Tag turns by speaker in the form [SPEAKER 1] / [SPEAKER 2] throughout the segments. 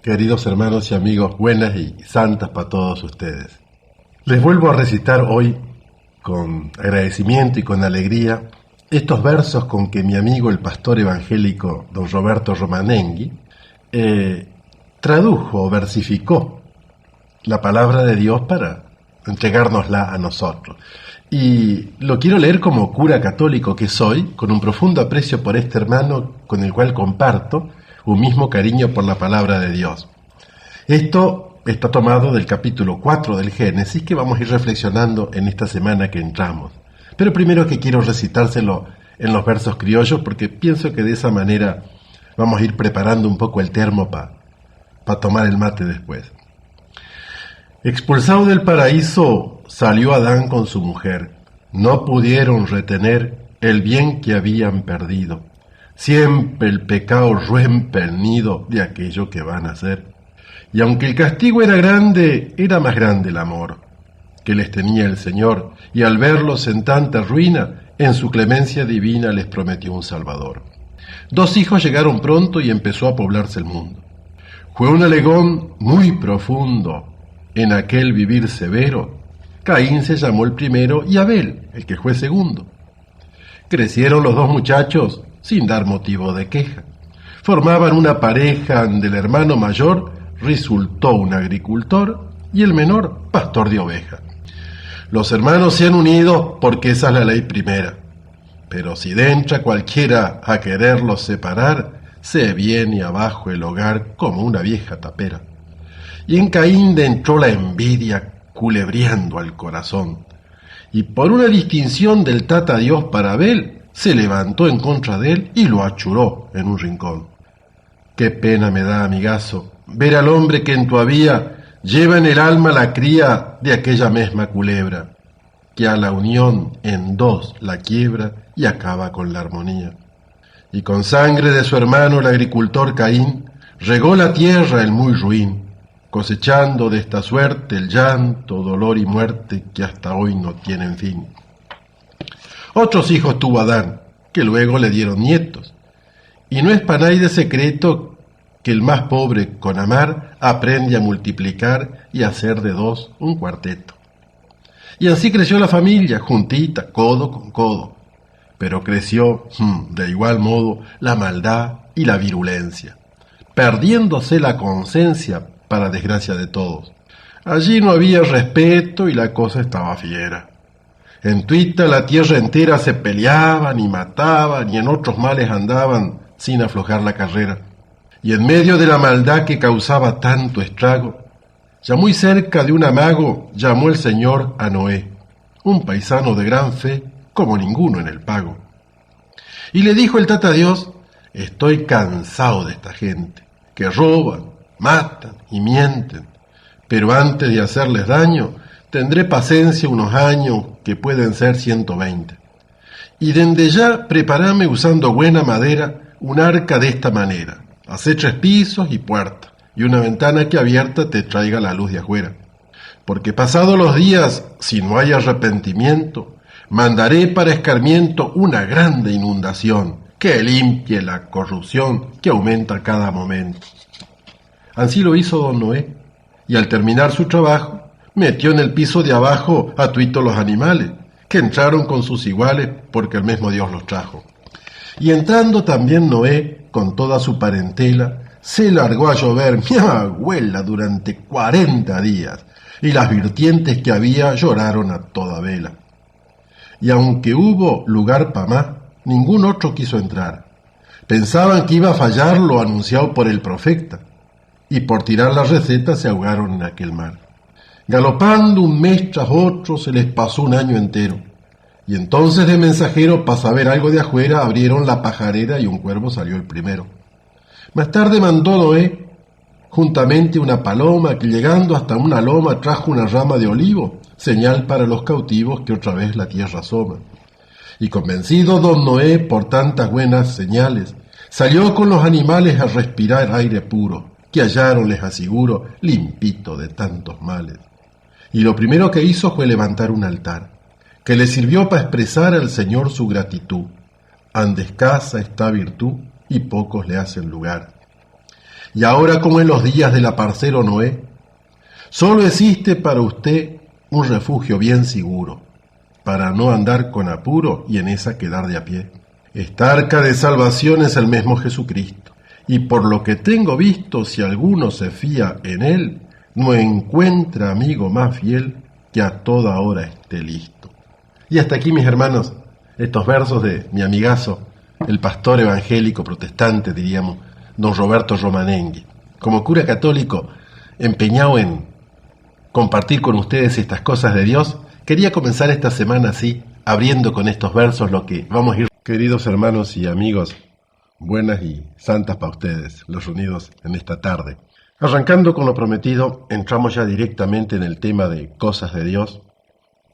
[SPEAKER 1] Queridos hermanos y amigos, buenas y santas para todos ustedes. Les vuelvo a recitar hoy, con agradecimiento y con alegría, estos versos con que mi amigo el pastor evangélico don Roberto Romanenghi tradujo o versificó la palabra de Dios para entregárnosla a nosotros. Y lo quiero leer como cura católico que soy, con un profundo aprecio por este hermano con el cual comparto un mismo cariño por la palabra de Dios. Esto está tomado del capítulo 4 del Génesis que vamos a ir reflexionando en esta semana que entramos. Pero primero que quiero recitárselo en los versos criollos porque pienso que de esa manera vamos a ir preparando un poco el termo para tomar el mate después. Expulsado del paraíso, salió Adán con su mujer. No pudieron retener el bien que habían perdido. Siempre el pecado rompe el nido de aquello que van a hacer. Y aunque el castigo era grande, era más grande el amor que les tenía el Señor, y al verlos en tanta ruina, en su clemencia divina les prometió un Salvador. 2 hijos llegaron pronto y empezó a poblarse el mundo. Fue un alegón muy profundo en aquel vivir severo. Caín se llamó el primero y Abel, el que fue segundo. Crecieron los 2 muchachos sin dar motivo de queja. Formaban una pareja del hermano mayor, resultó un agricultor y el menor pastor de ovejas. Los hermanos se han unido porque esa es la ley primera. Pero si entra cualquiera a quererlos separar, se viene abajo el hogar como una vieja tapera. Y en Caín entró la envidia culebreando al corazón. Y por una distinción del tata Dios para Abel, se levantó en contra de él y lo achuró en un rincón. Qué pena me da, amigazo, ver al hombre que en tu avía lleva en el alma la cría de aquella mesma culebra, que a la unión en 2 la quiebra y acaba con la armonía. Y con sangre de su hermano el agricultor Caín, regó la tierra el muy ruin, cosechando de esta suerte el llanto, dolor y muerte que hasta hoy no tienen fin. Otros hijos tuvo Adán, que luego le dieron nietos, y no es para nadie de secreto que el más pobre con amar aprende a multiplicar y a hacer de 2 un cuarteto. Y así creció la familia, juntita, codo con codo, pero creció de igual modo la maldad y la virulencia, perdiéndose la conciencia para desgracia de todos. Allí no había respeto y la cosa estaba fiera. En Tuita la tierra entera se peleaban y mataban y en otros males andaban sin aflojar la carrera. Y en medio de la maldad que causaba tanto estrago, ya muy cerca de un amago llamó el Señor a Noé, un paisano de gran fe como ninguno en el pago. Y le dijo el tata Dios: estoy cansado de esta gente, que roban, matan y mienten, pero antes de hacerles daño, tendré paciencia unos años que pueden ser 120. Y dende ya preparame usando buena madera un arca de esta manera. Hacé 3 pisos y puerta, y una ventana que abierta te traiga la luz de afuera. Porque pasados los días, si no hay arrepentimiento, mandaré para escarmiento una grande inundación, que limpie la corrupción que aumenta cada momento. Así lo hizo don Noé, y al terminar su trabajo, metió en el piso de abajo a tuitos los animales, que entraron con sus iguales porque el mismo Dios los trajo. Y entrando también Noé, con toda su parentela, se largó a llover mi abuela durante 40 días, y las vertientes que había lloraron a toda vela. Y aunque hubo lugar para más, ningún otro quiso entrar. Pensaban que iba a fallar lo anunciado por el profeta, y por tirar la receta se ahogaron en aquel mar. Galopando un mes tras otro se les pasó un año entero, y entonces de mensajero para saber algo de afuera abrieron la pajarera y un cuervo salió el primero. Más tarde mandó Noé juntamente una paloma que llegando hasta una loma trajo una rama de olivo, señal para los cautivos que otra vez la tierra asoma. Y convencido don Noé por tantas buenas señales, salió con los animales a respirar aire puro, que hallaron, les aseguro, limpito de tantos males. Y lo primero que hizo fue levantar un altar, que le sirvió para expresar al Señor su gratitud. Ande escasa esta virtud y pocos le hacen lugar. Y ahora, como en los días del aparcero Noé, solo existe para usted un refugio bien seguro, para no andar con apuro y en esa quedar de a pie. Esta arca de salvación es el mismo Jesucristo, y por lo que tengo visto, si alguno se fía en él, no encuentra amigo más fiel que a toda hora esté listo. Y hasta aquí, mis hermanos, estos versos de mi amigazo, el pastor evangélico protestante, diríamos, don Roberto Romanengui. Como cura católico, empeñado en compartir con ustedes estas cosas de Dios, quería comenzar esta semana así, abriendo con estos versos lo que vamos a ir. Queridos hermanos y amigos, buenas y santas para ustedes, los reunidos en esta tarde. Arrancando con lo prometido, entramos ya directamente en el tema de cosas de Dios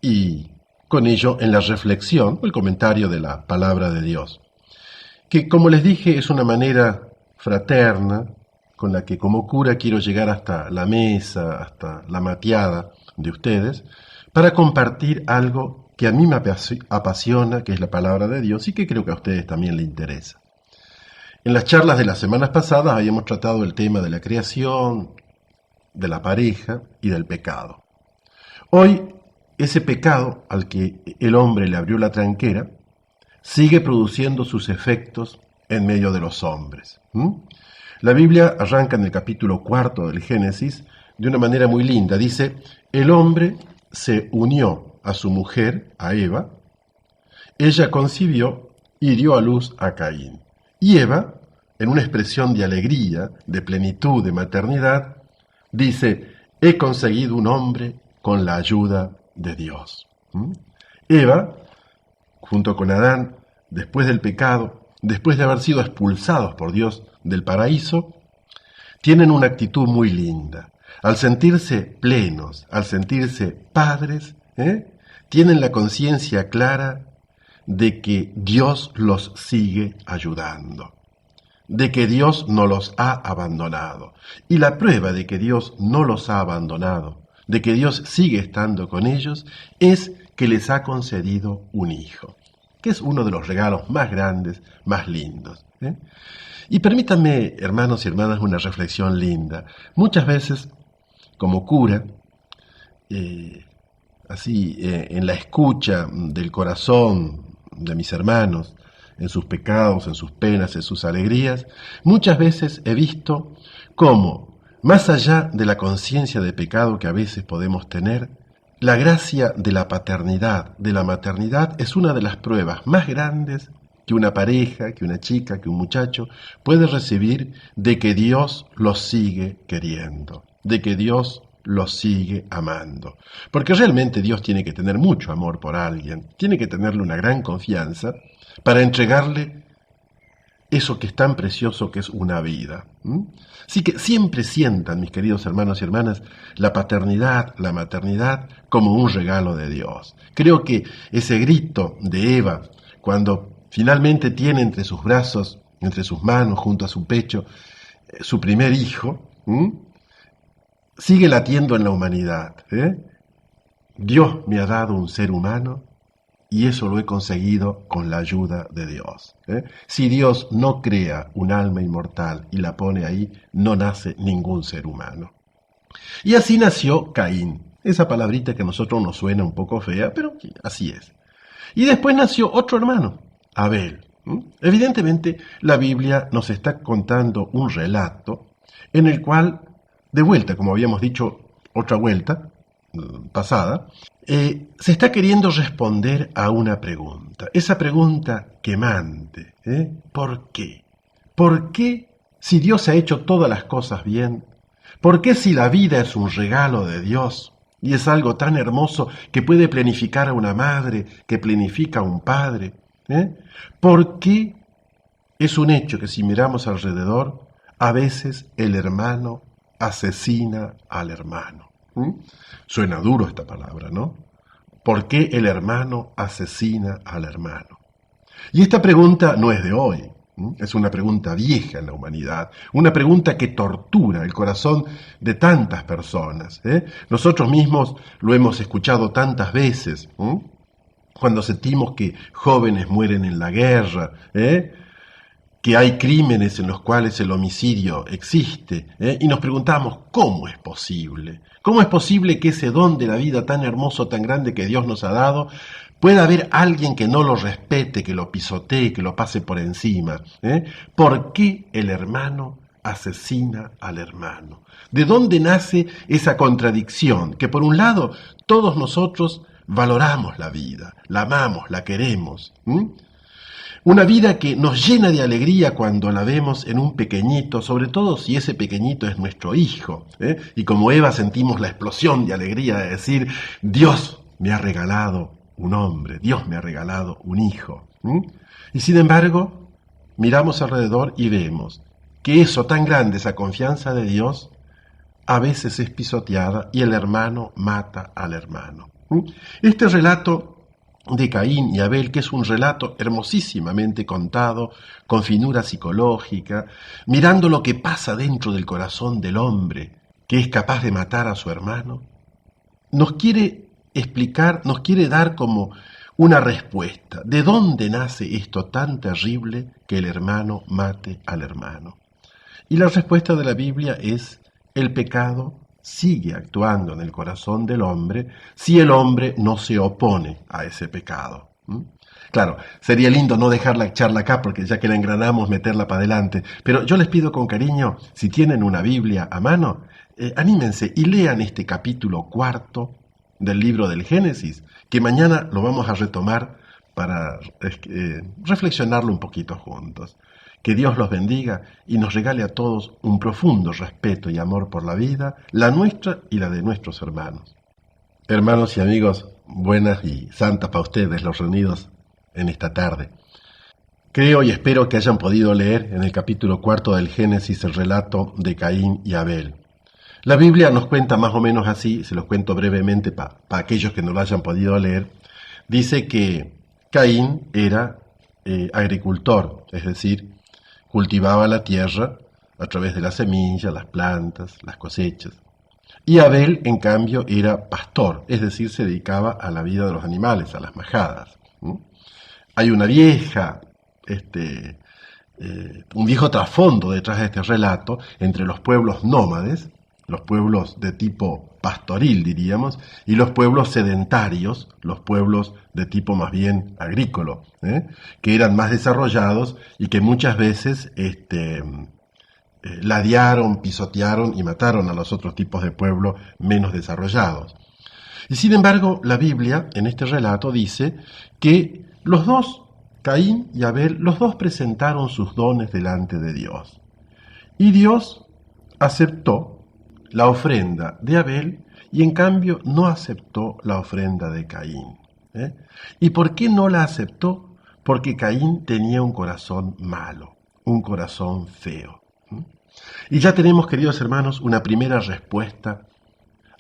[SPEAKER 1] y con ello en la reflexión o el comentario de la palabra de Dios, que como les dije es una manera fraterna con la que como cura quiero llegar hasta la mesa, hasta la mateada de ustedes, para compartir algo que a mí me apasiona, que es la palabra de Dios y que creo que a ustedes también les interesa. En las charlas de las semanas pasadas habíamos tratado el tema de la creación, de la pareja y del pecado. Hoy, ese pecado al que el hombre le abrió la tranquera sigue produciendo sus efectos en medio de los hombres. La Biblia arranca en el capítulo 4 del Génesis de una manera muy linda. Dice, el hombre se unió a su mujer, a Eva, ella concibió y dio a luz a Caín. Y Eva, en una expresión de alegría, de plenitud, de maternidad, dice, he conseguido un hombre con la ayuda de Dios. Eva, junto con Adán, después del pecado, después de haber sido expulsados por Dios del paraíso, tienen una actitud muy linda. Al sentirse plenos, al sentirse padres, tienen la conciencia clara de que Dios los sigue ayudando, de que Dios no los ha abandonado. Y la prueba de que Dios no los ha abandonado, de que Dios sigue estando con ellos, es que les ha concedido un hijo, que es uno de los regalos más grandes, más lindos. Y permítanme, hermanos y hermanas, una reflexión linda. Muchas veces, como cura, en la escucha del corazón de mis hermanos, en sus pecados, en sus penas, en sus alegrías, muchas veces he visto cómo, más allá de la conciencia de pecado que a veces podemos tener, la gracia de la paternidad, de la maternidad, es una de las pruebas más grandes que una pareja, que una chica, que un muchacho puede recibir de que Dios los sigue queriendo, de que Dios los sigue amando. Porque realmente Dios tiene que tener mucho amor por alguien, tiene que tenerle una gran confianza para entregarle eso que es tan precioso que es una vida. Así que siempre sientan, mis queridos hermanos y hermanas, la paternidad, la maternidad como un regalo de Dios. Creo que ese grito de Eva, cuando finalmente tiene entre sus brazos, entre sus manos, junto a su pecho, su primer hijo, sigue latiendo en la humanidad. Dios me ha dado un ser humano y eso lo he conseguido con la ayuda de Dios. Si Dios no crea un alma inmortal y la pone ahí, no nace ningún ser humano. Y así nació Caín. Esa palabrita que a nosotros nos suena un poco fea, pero así es. Y después nació otro hermano, Abel. Evidentemente, la Biblia nos está contando un relato en el cual, de vuelta, como habíamos dicho otra vuelta pasada, se está queriendo responder a una pregunta. Esa pregunta quemante. ¿Por qué? ¿Por qué si Dios ha hecho todas las cosas bien? ¿Por qué si la vida es un regalo de Dios y es algo tan hermoso que puede planificar a una madre, que planifica a un padre? ¿Por qué es un hecho que si miramos alrededor, a veces el hermano asesina al hermano? Suena duro esta palabra, ¿no? ¿Por qué el hermano asesina al hermano? Y esta pregunta no es de hoy, es una pregunta vieja en la humanidad, una pregunta que tortura el corazón de tantas personas. Nosotros mismos lo hemos escuchado tantas veces, cuando sentimos que jóvenes mueren en la guerra, que hay crímenes en los cuales el homicidio existe, y nos preguntamos, ¿cómo es posible? ¿Cómo es posible que ese don de la vida tan hermoso, tan grande que Dios nos ha dado, pueda haber alguien que no lo respete, que lo pisotee, que lo pase por encima? ¿Por qué el hermano asesina al hermano? ¿De dónde nace esa contradicción? Que por un lado todos nosotros valoramos la vida, la amamos, la queremos. Una vida que nos llena de alegría cuando la vemos en un pequeñito, sobre todo si ese pequeñito es nuestro hijo. Y como Eva sentimos la explosión de alegría de decir, Dios me ha regalado un hombre, Dios me ha regalado un hijo. Y sin embargo, miramos alrededor y vemos que eso tan grande, esa confianza de Dios, a veces es pisoteada y el hermano mata al hermano. Este relato de Caín y Abel, que es un relato hermosísimamente contado, con finura psicológica, mirando lo que pasa dentro del corazón del hombre, que es capaz de matar a su hermano, nos quiere explicar, nos quiere dar como una respuesta. ¿De dónde nace esto tan terrible que el hermano mate al hermano? Y la respuesta de la Biblia es: el pecado sigue actuando en el corazón del hombre si el hombre no se opone a ese pecado. Claro, sería lindo no dejar la charla acá porque ya que la engranamos, meterla para adelante, pero yo les pido con cariño, si tienen una Biblia a mano, anímense y lean este capítulo 4 del libro del Génesis, que mañana lo vamos a retomar para reflexionarlo un poquito juntos. Que Dios los bendiga y nos regale a todos un profundo respeto y amor por la vida, la nuestra y la de nuestros hermanos. Hermanos y amigos, buenas y santas para ustedes los reunidos en esta tarde. Creo y espero que hayan podido leer en el capítulo 4 del Génesis el relato de Caín y Abel. La Biblia nos cuenta más o menos así, se los cuento brevemente para aquellos que no lo hayan podido leer. Dice que Caín era agricultor, es decir, cultivaba la tierra a través de la semilla, las plantas, las cosechas. Y Abel, en cambio, era pastor, es decir, se dedicaba a la vida de los animales, a las majadas. Hay una vieja, un viejo trasfondo detrás de este relato entre los pueblos nómades, los pueblos de tipo pastoril, diríamos, y los pueblos sedentarios, los pueblos de tipo más bien agrícola, que eran más desarrollados y que muchas veces ladearon, pisotearon y mataron a los otros tipos de pueblos menos desarrollados. Y sin embargo, la Biblia en este relato dice que los dos, Caín y Abel, los dos presentaron sus dones delante de Dios. Y Dios aceptó la ofrenda de Abel y en cambio no aceptó la ofrenda de Caín. ¿Y por qué no la aceptó? Porque Caín tenía un corazón malo, un corazón feo. Y ya tenemos, queridos hermanos, una primera respuesta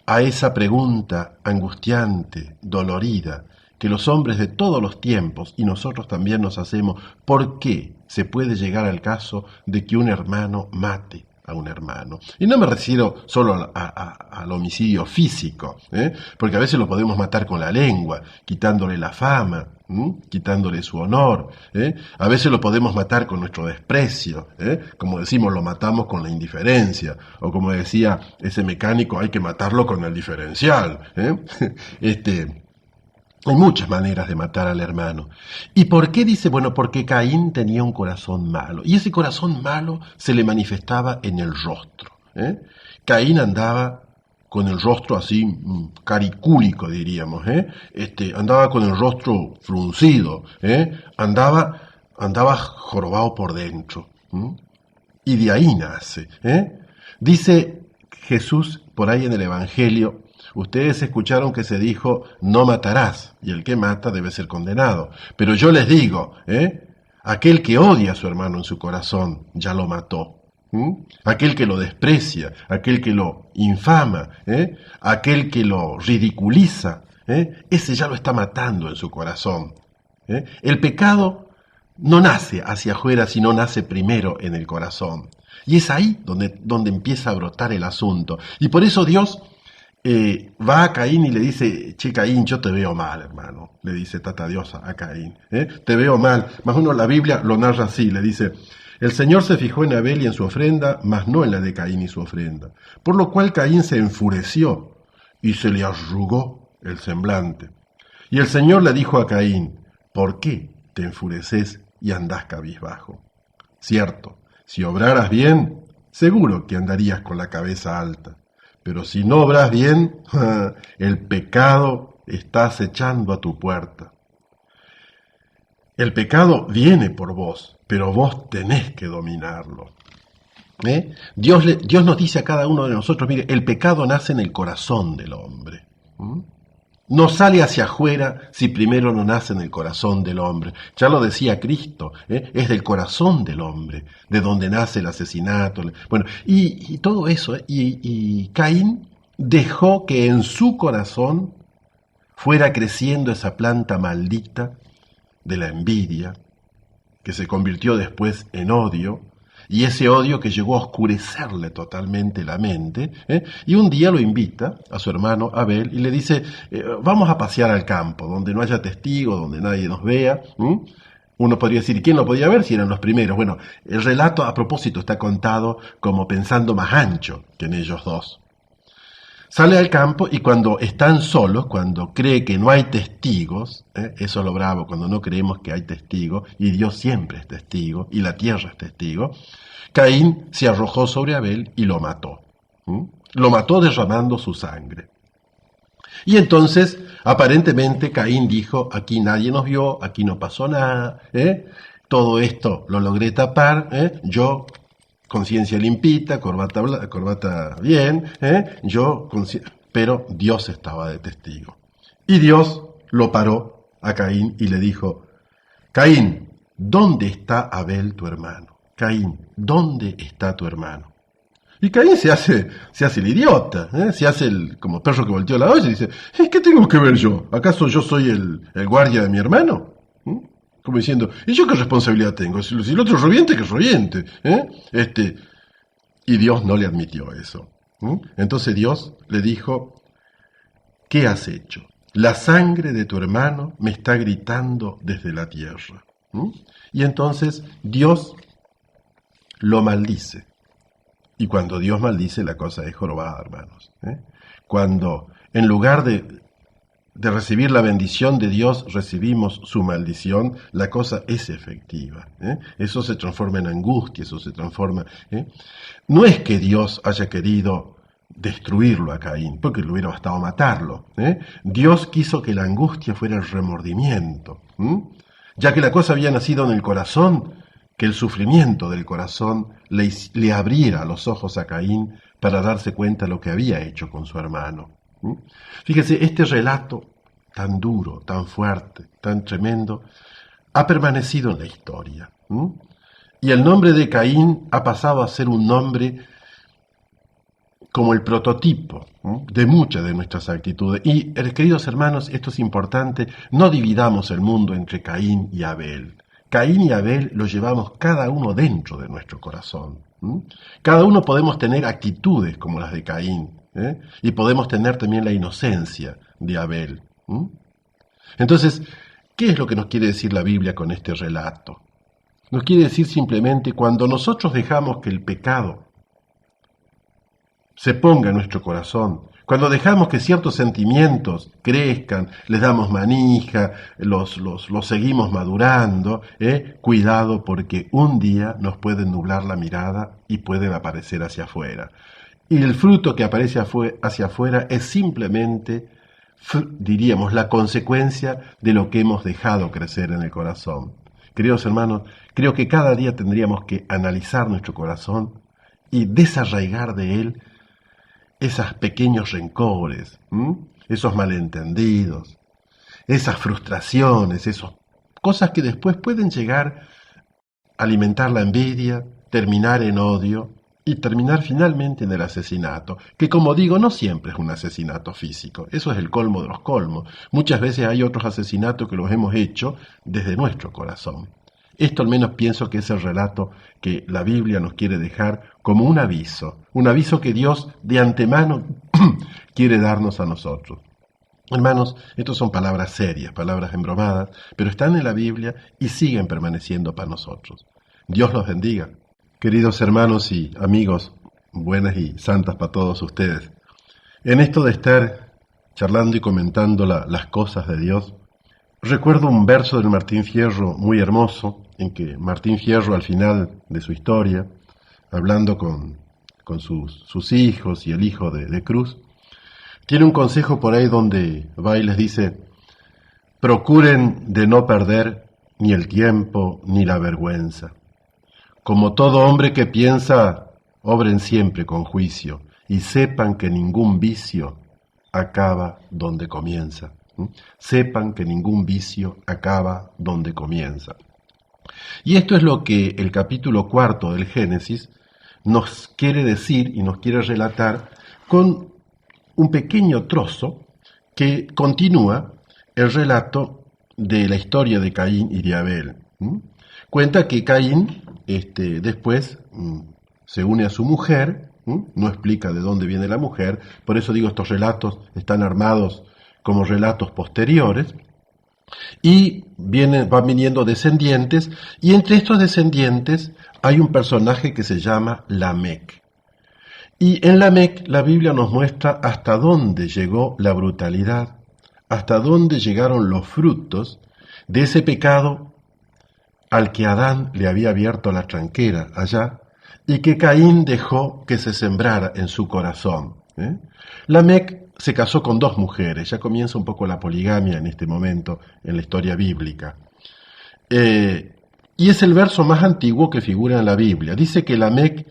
[SPEAKER 1] a esa pregunta angustiante, dolorida, que los hombres de todos los tiempos y nosotros también nos hacemos: ¿por qué se puede llegar al caso de que un hermano mate a un hermano? Y no me refiero solo al homicidio físico, porque a veces lo podemos matar con la lengua, quitándole la fama, quitándole su honor, a veces lo podemos matar con nuestro desprecio, como decimos, lo matamos con la indiferencia, o como decía ese mecánico, hay que matarlo con el diferencial. Hay muchas maneras de matar al hermano. ¿Y por qué dice? Bueno, porque Caín tenía un corazón malo. Y ese corazón malo se le manifestaba en el rostro. Caín andaba con el rostro así, caricúlico diríamos. Andaba con el rostro fruncido. Andaba jorobado por dentro. Y de ahí nace. Dice Jesús por ahí en el Evangelio: ustedes escucharon que se dijo, no matarás, y el que mata debe ser condenado. Pero yo les digo, aquel que odia a su hermano en su corazón, ya lo mató. Aquel que lo desprecia, aquel que lo infama, aquel que lo ridiculiza, ese ya lo está matando en su corazón. El pecado no nace hacia afuera, sino nace primero en el corazón. Y es ahí donde empieza a brotar el asunto. Y por eso Dios va a Caín y le dice: che, Caín, yo te veo mal, hermano. Le dice Tata Diosa a Caín. Te veo mal. Más uno la Biblia lo narra así, le dice: El Señor se fijó en Abel y en su ofrenda, mas no en la de Caín y su ofrenda. Por lo cual Caín se enfureció y se le arrugó el semblante. Y el Señor le dijo a Caín: ¿por qué te enfureces y andás cabizbajo? Cierto, si obraras bien, seguro que andarías con la cabeza alta. Pero si no obras bien, el pecado está acechando a tu puerta. El pecado viene por vos, pero vos tenés que dominarlo. Dios nos dice a cada uno de nosotros: mire, el pecado nace en el corazón del hombre. No sale hacia afuera si primero no nace en el corazón del hombre. Ya lo decía Cristo, es del corazón del hombre, de donde nace el asesinato. Bueno, y todo eso, y Caín dejó que en su corazón fuera creciendo esa planta maldita de la envidia, que se convirtió después en odio, y ese odio que llegó a oscurecerle totalmente la mente, y un día lo invita a su hermano Abel y le dice: vamos a pasear al campo, donde no haya testigos, donde nadie nos vea. Uno podría decir: ¿quién lo podía ver si eran los primeros? Bueno, el relato a propósito está contado como pensando más ancho que en ellos dos. Sale al campo y cuando están solos, cuando cree que no hay testigos, eso es lo bravo, cuando no creemos que hay testigos, y Dios siempre es testigo, y la tierra es testigo, Caín se arrojó sobre Abel y lo mató. Lo mató derramando su sangre. Y entonces, aparentemente, Caín dijo: aquí nadie nos vio, aquí no pasó nada, todo esto lo logré tapar, yo... conciencia limpita, corbata bien, pero Dios estaba de testigo. Y Dios lo paró a Caín y le dijo: Caín, ¿dónde está Abel tu hermano? Caín, ¿dónde está tu hermano? Y Caín se hace el idiota, se hace como perro que volteó la olla y dice: ¿qué tengo que ver yo? ¿Acaso yo soy el guardia de mi hermano? Como diciendo: ¿y yo qué responsabilidad tengo? Si el otro reviente, que reviente. Y Dios no le admitió eso. Entonces Dios le dijo: ¿qué has hecho? La sangre de tu hermano me está gritando desde la tierra. Y entonces Dios lo maldice. Y cuando Dios maldice, la cosa es jorobada, hermanos. Cuando en lugar de recibir la bendición de Dios, recibimos su maldición, la cosa es efectiva. Eso se transforma en angustia, eso se transforma... No es que Dios haya querido destruirlo a Caín, porque le hubiera bastado matarlo. Dios quiso que la angustia fuera el remordimiento. Ya que la cosa había nacido en el corazón, que el sufrimiento del corazón le abriera los ojos a Caín para darse cuenta de lo que había hecho con su hermano. Fíjese, este relato tan duro, tan fuerte, tan tremendo, ha permanecido en la historia. Y el nombre de Caín ha pasado a ser un nombre como el prototipo de muchas de nuestras actitudes. Y, queridos hermanos, esto es importante: no dividamos el mundo entre Caín y Abel. Caín y Abel lo llevamos cada uno dentro de nuestro corazón. Cada uno podemos tener actitudes como las de Caín, y podemos tener también la inocencia de Abel. Entonces, ¿qué es lo que nos quiere decir la Biblia con este relato? Nos quiere decir simplemente: cuando nosotros dejamos que el pecado se ponga en nuestro corazón, cuando dejamos que ciertos sentimientos crezcan, les damos manija, los seguimos madurando, cuidado, porque un día nos pueden nublar la mirada y pueden aparecer hacia afuera. Y el fruto que aparece hacia afuera es simplemente, diríamos, la consecuencia de lo que hemos dejado crecer en el corazón. Queridos hermanos, creo que cada día tendríamos que analizar nuestro corazón y desarraigar de él esos pequeños rencores, esos malentendidos, esas frustraciones, esas cosas que después pueden llegar a alimentar la envidia, terminar en odio y terminar finalmente en el asesinato, que, como digo, no siempre es un asesinato físico, eso es el colmo de los colmos. Muchas veces hay otros asesinatos que los hemos hecho desde nuestro corazón. Esto al menos pienso que es el relato que la Biblia nos quiere dejar como un aviso que Dios de antemano quiere darnos a nosotros. Hermanos, estas son palabras serias, palabras embromadas, pero están en la Biblia y siguen permaneciendo para nosotros. Dios los bendiga. Queridos hermanos y amigos, buenas y santas para todos ustedes. En esto de estar charlando y comentando las cosas de Dios, recuerdo un verso del Martín Fierro muy hermoso, en que Martín Fierro al final de su historia, hablando con sus hijos y el hijo de Cruz, tiene un consejo por ahí donde va y les dice: procuren de no perder ni el tiempo ni la vergüenza. Como todo hombre que piensa, obren siempre con juicio y sepan que ningún vicio acaba donde comienza. Sepan que ningún vicio acaba donde comienza. Y esto es lo que el capítulo 4 del Génesis nos quiere decir y nos quiere relatar con un pequeño trozo que continúa el relato de la historia de Caín y de Abel. Cuenta que Caín después se une a su mujer, no explica de dónde viene la mujer, por eso digo, estos relatos están armados como relatos posteriores, y van viniendo descendientes, y entre estos descendientes hay un personaje que se llama Lamec. Y en Lamec la Biblia nos muestra hasta dónde llegó la brutalidad, hasta dónde llegaron los frutos de ese pecado al que Adán le había abierto la tranquera allá, y que Caín dejó que se sembrara en su corazón. Lamec se casó con 2 mujeres, ya comienza un poco la poligamia en este momento en la historia bíblica. Y es el verso más antiguo que figura en la Biblia. Dice que Lamec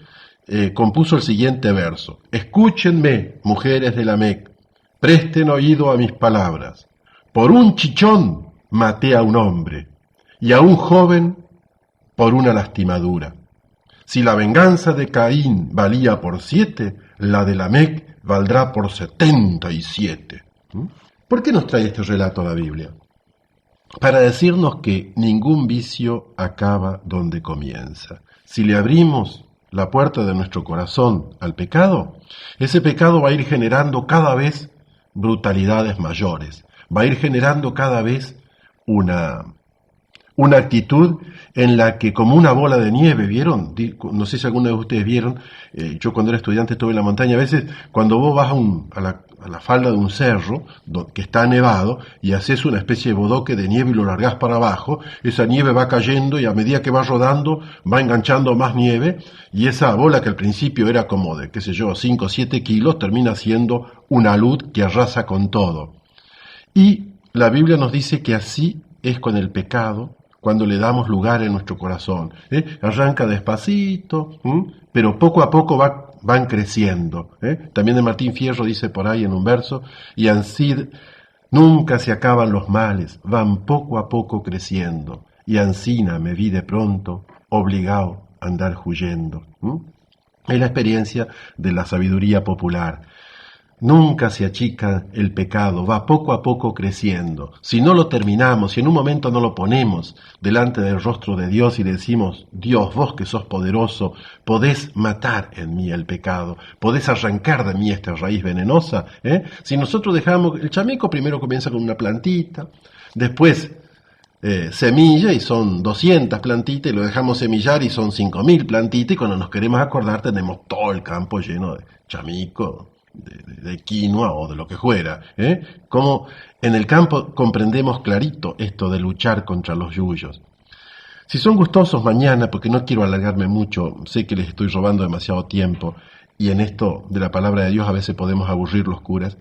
[SPEAKER 1] compuso el siguiente verso: escúchenme, mujeres de Lamec, presten oído a mis palabras. Por un chichón maté a un hombre, y a un joven por una lastimadura. Si la venganza de Caín valía por 7, la de Lamec valdrá por 77. ¿Por qué nos trae este relato a la Biblia? Para decirnos que ningún vicio acaba donde comienza. Si le abrimos la puerta de nuestro corazón al pecado, ese pecado va a ir generando cada vez brutalidades mayores, va a ir generando cada vez una actitud en la que, como una bola de nieve, ¿vieron? No sé si alguno de ustedes vieron, yo cuando era estudiante estuve en la montaña, a veces cuando vos vas a la falda de un cerro que está nevado y haces una especie de bodoque de nieve y lo largás para abajo, esa nieve va cayendo y a medida que va rodando va enganchando más nieve, y esa bola que al principio era como de, 5 o 7 kilos, termina siendo una luz que arrasa con todo. Y la Biblia nos dice que así es con el pecado cuando le damos lugar en nuestro corazón. Arranca despacito, pero poco a poco van creciendo. También de Martín Fierro dice por ahí en un verso: y ansí nunca se acaban los males, van poco a poco creciendo, y ansina me vi de pronto obligado a andar huyendo. Es la experiencia de la sabiduría popular. Nunca se achica el pecado, va poco a poco creciendo. Si no lo terminamos, si en un momento no lo ponemos delante del rostro de Dios y le decimos: Dios, vos que sos poderoso, podés matar en mí el pecado, podés arrancar de mí esta raíz venenosa. Si nosotros dejamos, el chamico primero comienza con una plantita, después semilla y son 200 plantitas, y lo dejamos semillar y son 5000 plantitas, y cuando nos queremos acordar tenemos todo el campo lleno de chamico, de quinoa o de lo que fuera. Como en el campo comprendemos clarito esto de luchar contra los yuyos. Si son gustosos mañana, porque no quiero alargarme mucho, sé que les estoy robando demasiado tiempo, y en esto de la palabra de Dios a veces podemos aburrir los curas.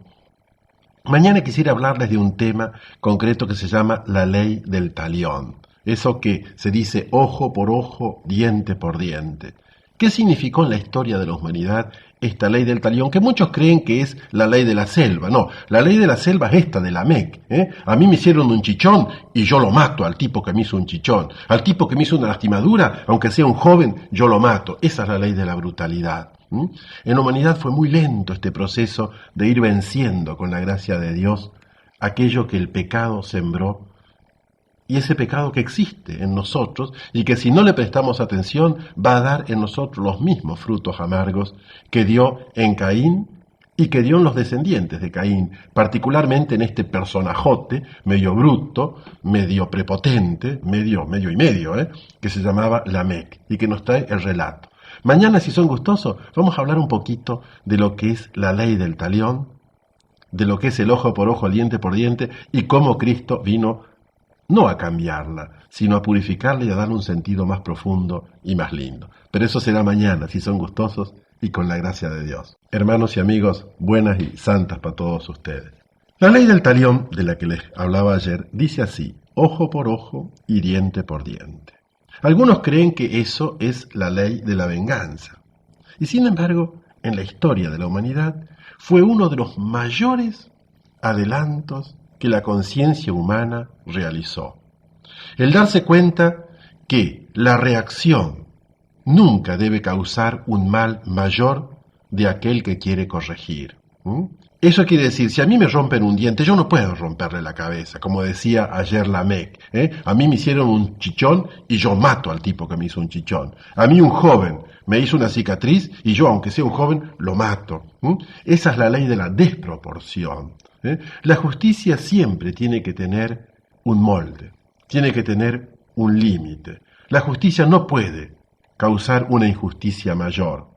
[SPEAKER 1] Mañana quisiera hablarles de un tema concreto que se llama la ley del talión. Eso que se dice ojo por ojo, diente por diente. ¿Qué significó en la historia de la humanidad esta ley del talión? Que muchos creen que es la ley de la selva. No, la ley de la selva es esta de Lamec. A mí me hicieron un chichón y yo lo mato al tipo que me hizo un chichón. Al tipo que me hizo una lastimadura, aunque sea un joven, yo lo mato. Esa es la ley de la brutalidad. En la humanidad fue muy lento este proceso de ir venciendo con la gracia de Dios aquello que el pecado sembró, y ese pecado que existe en nosotros y que si no le prestamos atención va a dar en nosotros los mismos frutos amargos que dio en Caín y que dio en los descendientes de Caín, particularmente en este personajote, medio bruto, medio prepotente, medio y medio, que se llamaba Lamec, y que nos trae el relato. Mañana, si son gustosos, vamos a hablar un poquito de lo que es la ley del talión, de lo que es el ojo por ojo, diente por diente, y cómo Cristo vino no a cambiarla, sino a purificarla y a darle un sentido más profundo y más lindo. Pero eso será mañana, si son gustosos y con la gracia de Dios. Hermanos y amigos, buenas y santas para todos ustedes. La ley del talión, de la que les hablaba ayer, dice así: ojo por ojo y diente por diente. Algunos creen que eso es la ley de la venganza. Y sin embargo, en la historia de la humanidad, fue uno de los mayores adelantos que la conciencia humana realizó. El darse cuenta que la reacción nunca debe causar un mal mayor de aquel que quiere corregir. Eso quiere decir, si a mí me rompen un diente, yo no puedo romperle la cabeza, como decía ayer Lamec. A mí me hicieron un chichón y yo mato al tipo que me hizo un chichón. A mí un joven me hizo una cicatriz y yo, aunque sea un joven, lo mato. Esa es la ley de la desproporción. La justicia siempre tiene que tener un molde, tiene que tener un límite. La justicia no puede causar una injusticia mayor.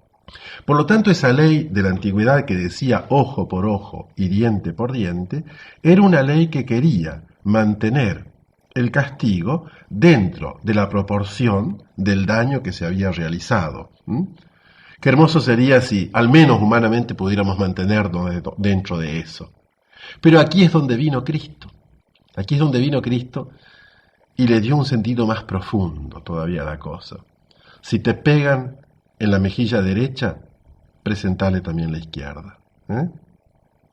[SPEAKER 1] Por lo tanto, esa ley de la antigüedad que decía ojo por ojo y diente por diente, era una ley que quería mantener el castigo dentro de la proporción del daño que se había realizado. Qué hermoso sería si al menos humanamente pudiéramos mantenernos dentro de eso. Pero aquí es donde vino Cristo. Aquí es donde vino Cristo y le dio un sentido más profundo todavía a la cosa. Si te pegan en la mejilla derecha, presentale también la izquierda.